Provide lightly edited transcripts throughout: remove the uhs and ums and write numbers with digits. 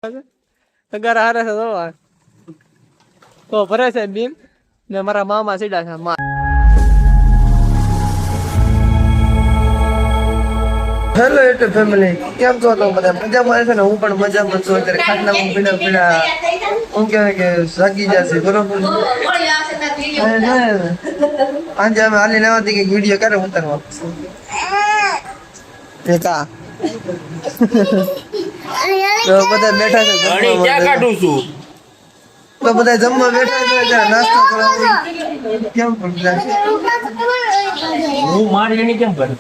અગર હારે છે તો ભરે છે બીમ ને મારા મામા સીડા છે હેલો યુટ્યુબ ફેમિલી, કેમ છો તમે બધા? મજામાં છે ને? હું પણ મજામાં છું. અત્યારે ખાટલામાં પીડા હું કહેવાય કે જાગી જશે, બરોબર? આજે અમે હાલી લેવાથી કંઈક વિડીયો ક્યારે ઉતારવા એકા તો બધા બેઠા છે, તો બધા જમવા બેઠા છે, નાસ્તો કરવા કેમ હું મારી એની કેમ કરું?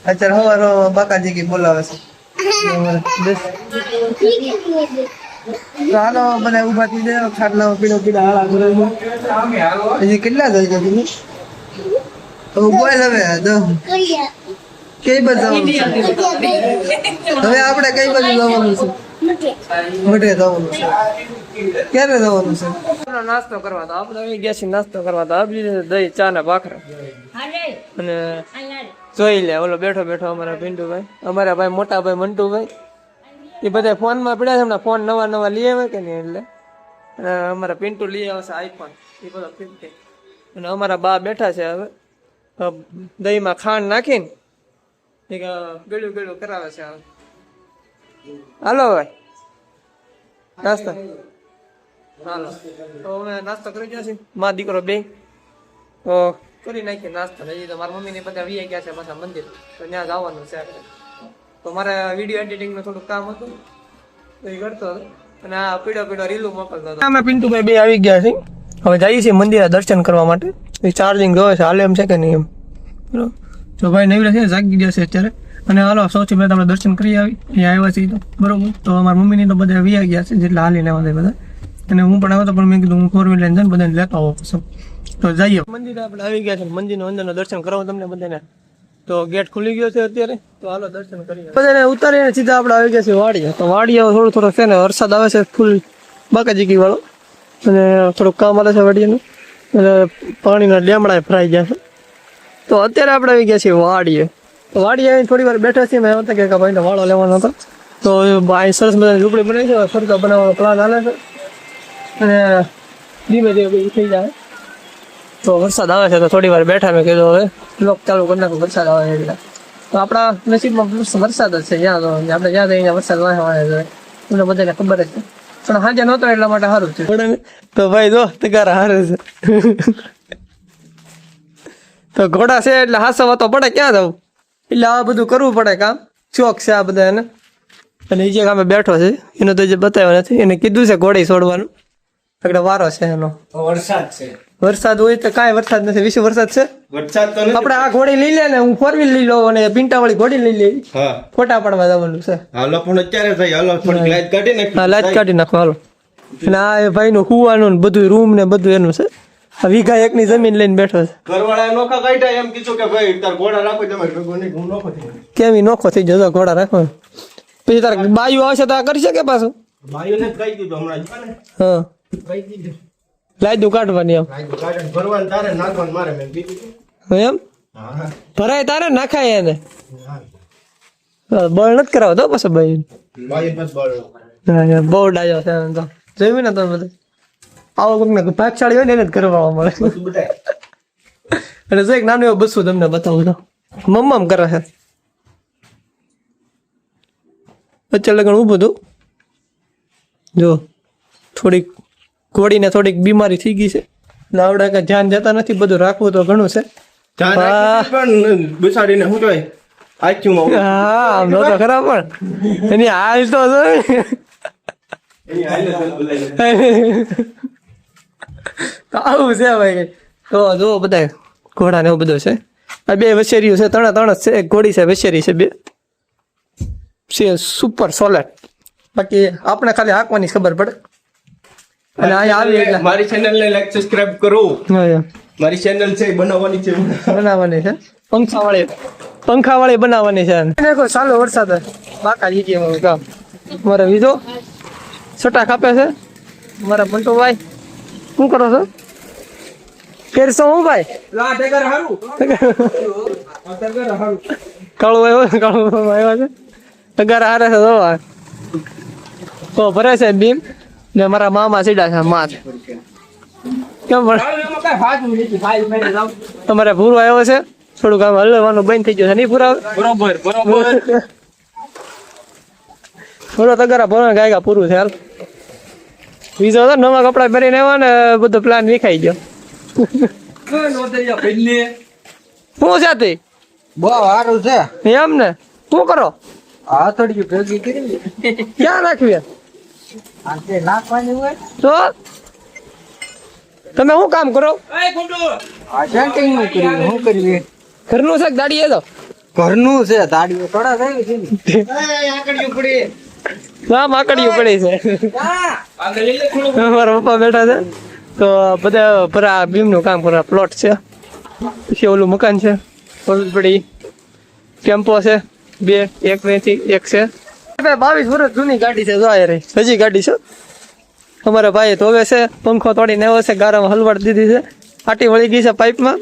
અત્યારે હવાર બાકાજી કી બોલાવે છે. હાલો બધા ઉભા થઈ જાય, ખાટલામાં પીડો પીડા હાલા કરે હજી કેટલા થઈ ગયા તમે બોલ હવે કઈ બાજુ જવાનું છે? હવે આપણે કઈ બાજુ જવાનું છે? મોઢે જવાનું છે. ક્યારે જવાનું છે? નાસ્તો કરવા તો આપણે આવી ગયા છીએ. નાસ્તો કરવા તો આપી દહીં ચા ને ભાખરા અને જોઈ લે ઓલો બેઠો બેઠો અમારા પિન્ટુભાઈ, અમારા ભાઈ મોટા ભાઈ મંટુભાઈ, એ બધા ફોનમાં પડ્યા છે. હમણાં ફોન નવા નવા લઈ આવે કે નહીં, એટલે અમારા પિન્ટુ લઈ આવશે આઈફોન, એ બધો 50. અને અમારા બા બેઠા છે. હવે દહીંમાં ખાંડ નાખીને એક ગળ્યું ગળ્યું કરાવે છે. હવે હાલો ભાઈ નાસ્તો હાલો. તો અમે નાસ્તો કરી ગયા છીએ, મા દીકરો બે તો કરી નાખીએ નાસ્તો. હજી તો મારા મમ્મીને બધા વી ગયા છે પાછા મંદિર, તો ત્યાં જવાનું છે. તો મારે વિડીયો એડિટિંગનું થોડુંક કામ હતું તો એ કરતો હતો, અને આ પીડો પીડો રીલું મોકલતો હતો. અમે પિન્ટુભાઈ બે આવી ગયા છે. હવે જઈએ છીએ મંદિરે દર્શન કરવા માટે. એ ચાર્જિંગ જોવે છે, હાલે એમ છે કે નહીં એમ, બરાબર? તો ભાઈ નવી છે, જાગી જશે અત્યારે. અને હાલો સૌથી પહેલાં આપણે દર્શન કરી આવી, અહીંયા આવ્યા છીએ તો બરોબર. તો અમારા મમ્મીની તો બધા વી ગયા છે, જેટલા હાલીને આવ્યા બધા. અને હું પણ આવ્યો તો, પણ મેં કીધું હું 4 વ્હીલર લઈને જઈને બધાને લેતો આવો પછી. તો જઈએ મંદિરે, આપણે આવી ગયા છે. મંદિરનું અંદરનું દર્શન કરાવું તમને બધાને. તો ગેટ ખુલી ગયો છે અત્યારે, તો હાલો દર્શન કરીએ. બધાને ઉતારીને સીધા આપણે આવી ગયા છે વાડીએ. તો વાડીએ થોડો છે ને વરસાદ આવે છે ફૂલ બાકાજીકી વાળો, અને થોડુંક કામ આવે છે વાડીએનું, એટલે પાણીના ડેમડા ભરાઈ ગયા છે. તો અત્યારે આપણે આવી ગયા છીએ વાડીએ. તો વાડીએ આવીને થોડી વાર બેઠા છીએ. મેં હતા કે ભાઈને વાળો લેવાનો હતો, તો અહીં સરસ મજાની ઝૂંપડી બનાવી છે. ફરતા બનાવવાનો પ્લાન હાલે છે, અને ધીમે ધીમે થઈ જાય. તો વરસાદ આવે છે તો થોડી વાર બેઠા. મેં કીધું હવે બ્લોગ ચાલુ કરી નાખો, વરસાદ આવે એટલે. તો આપણા નસીબમાં વરસાદ જ છે. જ્યાં તો આપણે જ્યાં જઈએ વરસાદ વાંચે છે, તમને બધાને ખબર જ છે. પણ હાજે નહોતો એટલા માટે સારું છે. તો ભાઈ જો તગારા હારે છે. તો ઘોડા છે એટલે હાસવા તો પડે, ક્યાં જવું? એટલે આ બધું કરવું પડે કામ, શોખ છે આ બધા એને. અને એ જે કામે બેઠો છે એને તો જે બતાવ્યો નથી, એને કીધું છે ઘોડી છોડવાનું. એટલે વારો છે એનો. વરસાદ છે, વરસાદ હોય તો કાંઈ વરસાદ નથી. વિશે વરસાદ છે? વરસાદ તો નથી. આપણે આ ઘોડી લઈ લે ને, હું 4 વ્હીલ લઈ લઉં અને પિંટા વાળી ઘોડી લઈ લે. હા, ફોટા પાડવા જવાનું છે. હાલો પણ અત્યારે થઈ, હાલો થોડી લાઈટ કાઢી નાખ. હા, લાઈટ કાઢી નાખો હાલો. અને આ એ ભાઈનું હુવાનું ને બધું રૂમ ને બધું એનું છે. આ વીઘા એકની જમીન લઈને બેઠો છે. ઘરવાળાએ નોખા કાઢ્યા, એમ કીધું કે ભાઈ તાર ઘોડા રાખો, તમે ભેગો નહીં, હું નોખો થઈ. કેમ નોખો થઈ જતો ઘોડા રાખો? પછી તાર બાયુ આવશે તો આ કરી શકે પાછું? ભાઈઓને કહી દીધું હમણાં જ. હા, કહી દીધું લાયદું કાઢવાની એમ. ભરવાનું તારે, નાખવાનું મારે, મેં કીધું. એમ હા, ભરાય તારે નાખાય એને. બળ નથી કરાવતો પાછો ભાઈ. ભાઈ બસ બળ બહુ ડાયો છે તો જોયું ને તમે બધું. આવો કોઈક ને ભાગશાળી હોય ને એને જ કરવા મળે. અને જો એક નાનું એવું બસું તમને બતાવું તો મમ્મમ કરે છે. અત્યારે લગન ઊભું હતું. જો થોડીક ઘોડીને થોડીક બીમારી થઈ ગઈ છે, એટલે આવડે કે ધ્યાન જતા નથી. બધું રાખવું તો ઘણું છે. પણ બિસાડીને શું કહેવાય, હા, આમ તો ખરા, પણ એની હાલ તો આવું છે ભાઈ. તો જો બધા ઘોડા ને એવું બધું છે. આ બે વછેરીઓ છે, ત્રણ જ છે. એક ઘોડી છે, વછેરી છે, બે છે સુપર સોલેટ. બાકી આપણે ખાલી હાંકવાની ખબર પડે. અને અહીંયા આવી એટલે મારી ચેનલ ને લાઈક સબસ્ક્રાઇબ કરો. મારી ચેનલ છે બનાવવાની છે, બનાવવાની છે. પંખા વાળી બનાવવાની છે. દેખો ચાલો વરસાદ બાકા જીજી અમારું કામ. મારે વીજો છટા કાપે છે મારા મંટુભાઈ. શું કરો છો? ફેરસો હું ભાઈ કાળું આવ્યો છે. તગારા હારે છે. તો ભરે છે બીમ ને મારા મામા સીડા છે માર કેમ ભરે તમારે પૂરો આવ્યો છે થોડુંક આમ હલવાનું બંધ થઈ ગયું છે નહીં પૂરા બરોબર પૂરો તગારા ભરો ગાયગા પૂરું છે હાલ બીજો તો નવા કપડા પહેરીને આવ્યા ને બધો પ્લાન વિખાઈ ગયો શું છે તે બહુ સારું છે એમ ને શું કરો હાથડિયું ભેગી કરી ક્યાં નાખ્યું આંતે નાખવાની હોય તો તમે શું કામ કરો આ સેટિંગ નું કર્યું શું કર્યું ઘરનું છે કે દાડી એ તો ઘરનું છે તાળીઓ થોડા થઈ છે ના માકડીયું પડી છે મારા પપ્પા બેઠા છે તો બધા ભરા બીમ નું કામ કરવા પ્લોટ છે પછી ઓલું મકાન છે પડી કેમ્પો છે બે એક થી એક છે 22 વર્ષ જૂની ગાડી છે જો આ રહી હજી ગાડી છે અમારા ભાઈ ધોવે છે પંખો તોડીને આવ્યો છે ગારામાં હલવાડ દીધી છે આટી વળી ગઈ છે પાઇપમાં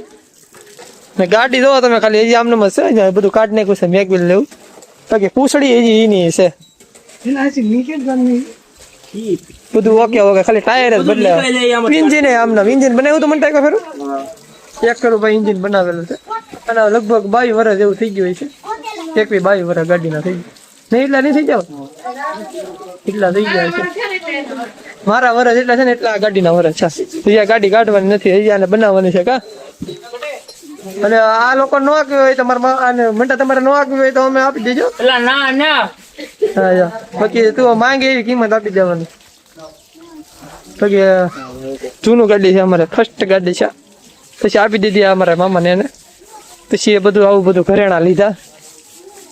ને ગાડી જોવો તમે ખાલી હજી આમને છે બધું કાઢ નાખ્યું છે મેકબિલ લેવું બાકી પૂછડી હજી એની છે બધું ઓકે ઓકે ખાલી ટાયર જ બદલાવ ઇન્જિન આમના ઇન્જિન બનાવ્યું તો મને ટાઈકો ફેરું એક કરોડ ભાઈ ઇન્જિન બનાવેલું છે અને લગભગ 22 વર્ષ જેવું થઈ ગયું છે 22 વર્ષ ગાડીના થઈ ગયું નહીં એટલા નહીં થઈ જાવ એટલા થઈ ગયા છે મારા વર્ષ એટલા છે ને એટલા ગાડીના વર્ષ છે હજી ગાડી કાઢવાની નથી હજી આને બનાવવાની છે કા અને આ લોકો નો આપ્યું હોય તમારે આને મંટા તમારે નો આપ્યું હોય તો અમે આપી દેજો હા બાકી તું માંગે એવી કિંમત આપી દેવાની બાકી જૂનું ગાડી છે અમારે ફર્સ્ટ ગાડી છે પછી આપી દીધી અમારા મામાને એને પછી એ બધું આવું બધું ઘરેણા લીધા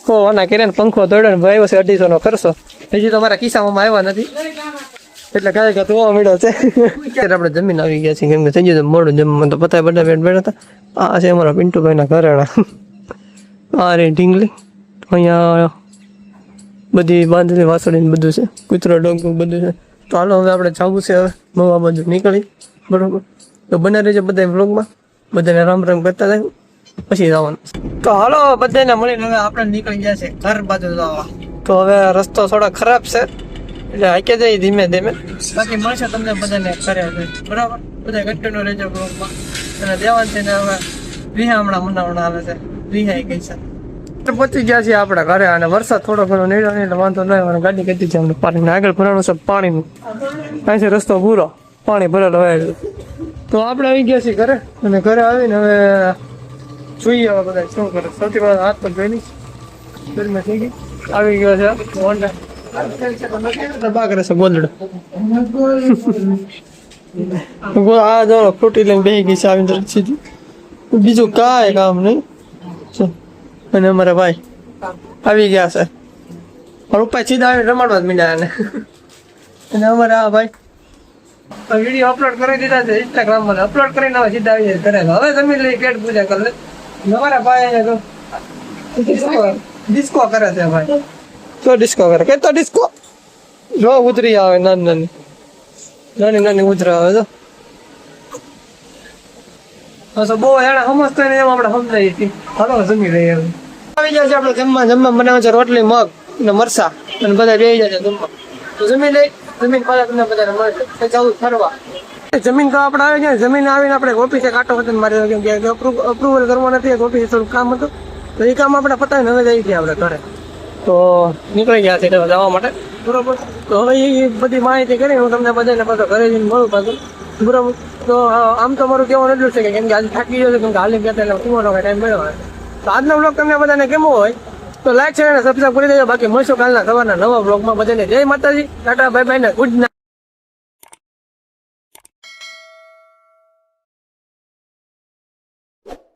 આના કરીને પંખો દોડ્યો ને આવ્યો છે 250 નો ખર્ચો હજી તો મારા કિસ્સામાં આવ્યા નથી એટલે કાંઈ કાંઈ ધોવા મળ્યો છે અત્યારે આપણે જમીન આવી ગયા છે કેમ કે થઈ ગયું મોડું જમવા તો પતાય બધા બેઠા હતા આ છે અમારા પિન્ટુભાઈના ઘરેણા આ રે ઢીંગલી અહીંયા બધી બાંધણી વાસળી બધું છે કૂતરો ડોંગું બધું છે તો હાલો હવે આપણે જવું છે હવે મવા બાજુ નીકળી બરોબર તો બને રહેજો બધા વ્લોગમાં બધાને રામ રામ કરતા જાય પછી જવાનું તો હાલો બધાને મળીને હવે આપણે નીકળી ગયા છે ઘર બાજુ જવા તો હવે રસ્તો થોડો ખરાબ છે એટલે હાકે જઈએ ધીમે ધીમે બાકી મળશે તમને બધાને કરે બરાબર બધા કન્ટિન્યુ રહેજો બ્લોગમાં અને દેવાન છે ને હવે વિહામણા મનાવણા આવે છે વિહાઈ ગઈ છે તો પહોંચી ગયા છીએ આપણા ઘરે અને વરસાદ થોડો ઘણો નીકળ્યો એટલે વાંધો નહીં અને ગાડી કીધી છે અમને પાણીને આગળ ભરાણું છે પાણીનું અહીં છે રસ્તો પૂરો પાણી ભરેલો હોય તો આપણે આવી ગયા છીએ ઘરે અને ઘરે આવીને હવે જોઈએ હવે બધા શું કરે સૌથી પહેલા હાથ પર જોઈ લઈશ ગરમી થઈ ગઈ આવી ગયો છે હોન્ડા દબા કરે છે ગોદડો આ જો ફ્રૂટી લઈને બેસી ગઈ છે આવીને સીધી બીજું કાંઈ કામ નહીં અને અમારા ભાઈ આવી ગયા છે પણ ઉપર સીધા આવીને રમાડવા જ મીડ્યા અને અમારા આ ભાઈ વિડીયો અપલોડ કરી દીધા છે ઇન્સ્ટાગ્રામમાં અપલોડ કરીને હવે સીધા આવી જાય ઘરે હવે જમીન લઈ પેટ પૂજા કરી લે અમારા ભાઈ અહીંયા ડિસ્કો કરે છે ભાઈ તો ડિસ્કો કરે કે તો ડિસ્કો જો ઉતરી આવે નાની નાની ઉતરા આવે તો બહુ એને સમજતો ને એમ આપણે સમજાય છીએ હાલો જમી લઈએ આવી જાય છે આપણે જમવા બનાવે છે રોટલી મગ ને મરસા અને બધા બેસી જાય છે જમવા તો જમી લઈ જમીન પાછા તમને બધાને મળશે જવું ફરવા જમીન તો આપણે આવી જાય જમીન આવીને આપણે ઓફિસે કાંટો વતન મારી કેમ કે અપ્રુવલ કરવું નથી ઓફિસે થોડું કામ હતું તો એ કામ આપણે પતાવીને હવે જઈએ છીએ આપણે ઘરે તો નીકળી ગયા છે જવા માટે બરોબર તો હવે એ બધી માહિતી કરી હું તમને બધાને પાછો ઘરે જઈને મળું પાછું બરોબર તો આમ તો મારું કહેવાનું એટલું છે કે કેમ કે આજે થાકી ગયો છે કેમ કે હાલી ગયા એટલે કુવાનો ટાઈમ મળ્યો હોય તો આજનો બ્લોગ તમને બધાને કેવો હોય તો લાઈક છે અને સબસ્ક્રાઈબ કરી દેજો બાકી મળશું કાલના સવારના નવા બ્લોગમાં બધાને જય માતાજી ટાટા બાય બાય ને ગુડ નાઇટ.